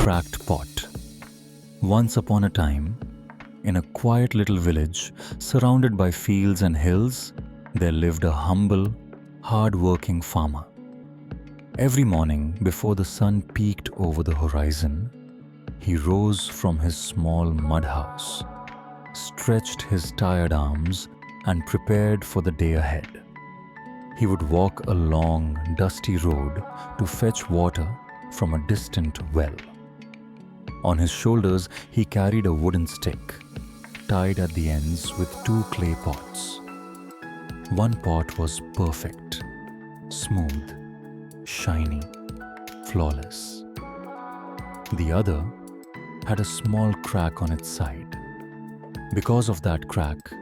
cracked pot. Once upon a time, in a quiet little village surrounded by fields and hills, there lived a humble, hard-working farmer. Every morning, before the sun peeked over the horizon, he rose from his small mud house, stretched his tired arms, and prepared for the day ahead. He would walk a long, dusty road to fetch water from a distant well. On his shoulders, he carried a wooden stick, tied at the ends with two clay pots. One pot was perfect, smooth, shiny, flawless. The other had a small crack on its side. Because of that crack,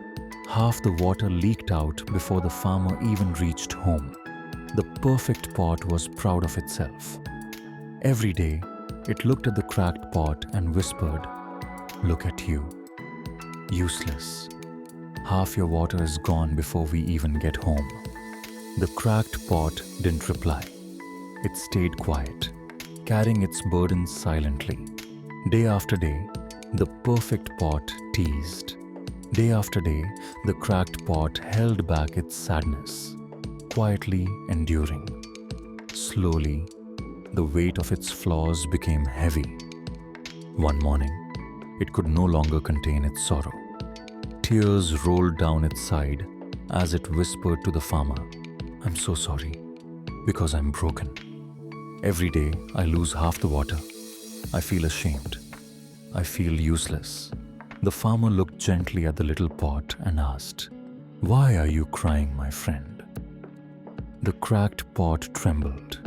half the water leaked out before the farmer even reached home. The perfect pot was proud of itself. Every day, it looked at the cracked pot and whispered, "Look at you. Useless. Half your water is gone before we even get home." The cracked pot didn't reply. It stayed quiet, carrying its burdens silently. Day after day, the perfect pot teased. Day after day, the cracked pot held back its sadness, quietly enduring. Slowly, the weight of its flaws became heavy. One morning, it could no longer contain its sorrow. Tears rolled down its side as it whispered to the farmer, "I'm so sorry, because I'm broken. Every day I lose half the water. I feel ashamed. I feel useless." The farmer looked gently at the little pot and asked, "Why are you crying, my friend?" The cracked pot trembled.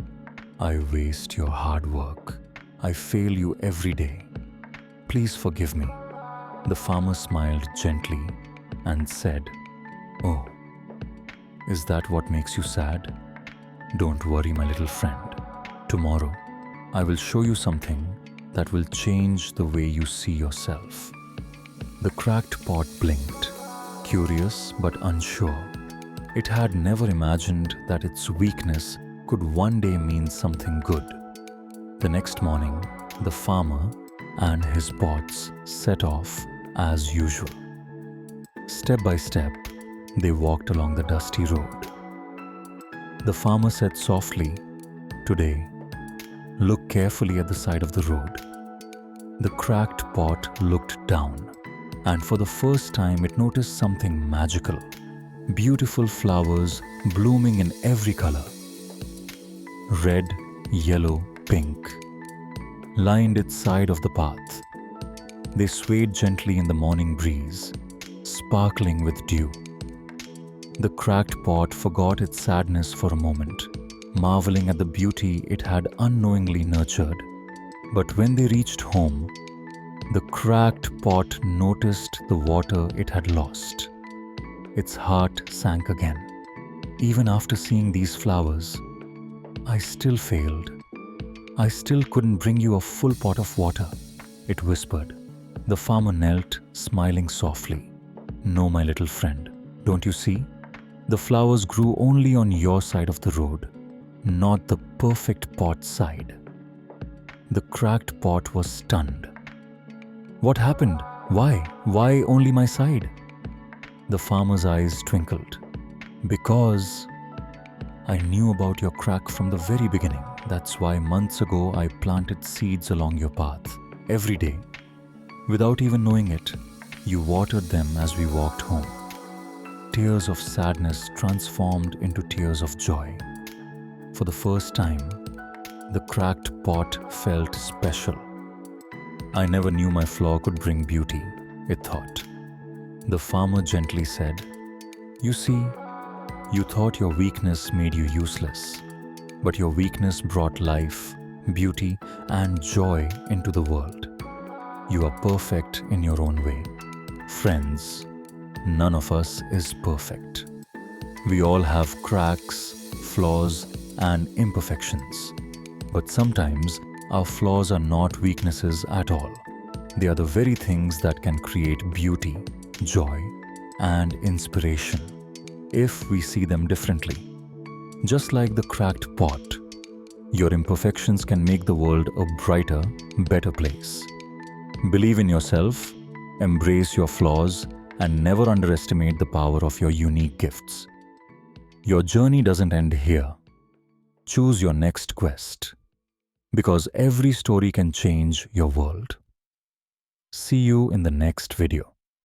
"I waste your hard work. I fail you every day. Please forgive me." The farmer smiled gently and said, "Oh, is that what makes you sad? Don't worry, my little friend. Tomorrow, I will show you something that will change the way you see yourself." The cracked pot blinked, curious but unsure. It had never imagined that its weakness could one day mean something good. The next morning, the farmer and his pots set off as usual. Step by step, they walked along the dusty road. The farmer said softly, "Today, look carefully at the side of the road." The cracked pot looked down, and for the first time it noticed something magical. Beautiful flowers blooming in every color. Red, yellow, pink, lined its side of the path. They swayed gently in the morning breeze, sparkling with dew. The cracked pot forgot its sadness for a moment, marveling at the beauty it had unknowingly nurtured. But when they reached home, the cracked pot noticed the water it had lost. Its heart sank again. "Even after seeing these flowers, I still failed. I still couldn't bring you a full pot of water," it whispered. The farmer knelt, smiling softly. "No, my little friend, don't you see? The flowers grew only on your side of the road, not the perfect pot side." The cracked pot was stunned. "What happened? Why? Why only my side?" The farmer's eyes twinkled. "Because I knew about your crack from the very beginning. That's why months ago I planted seeds along your path. Every day, without even knowing it, you watered them as we walked home. Tears of sadness transformed into tears of joy. For the first time, the cracked pot felt special. I never knew my flaw could bring beauty," it thought. The farmer gently said, "You see, you thought your weakness made you useless, but your weakness brought life, beauty, and joy into the world. You are perfect in your own way. Friends, none of us is perfect. We all have cracks, flaws, and imperfections. But sometimes our flaws are not weaknesses at all. They are the very things that can create beauty, joy, and inspiration if we see them differently. Just like the cracked pot, Your imperfections can make the world a brighter, better place. Believe in yourself, embrace your flaws, and never underestimate the power of your unique gifts. Your journey doesn't end here. Choose your next quest, because every story can change your world. See you in the next video.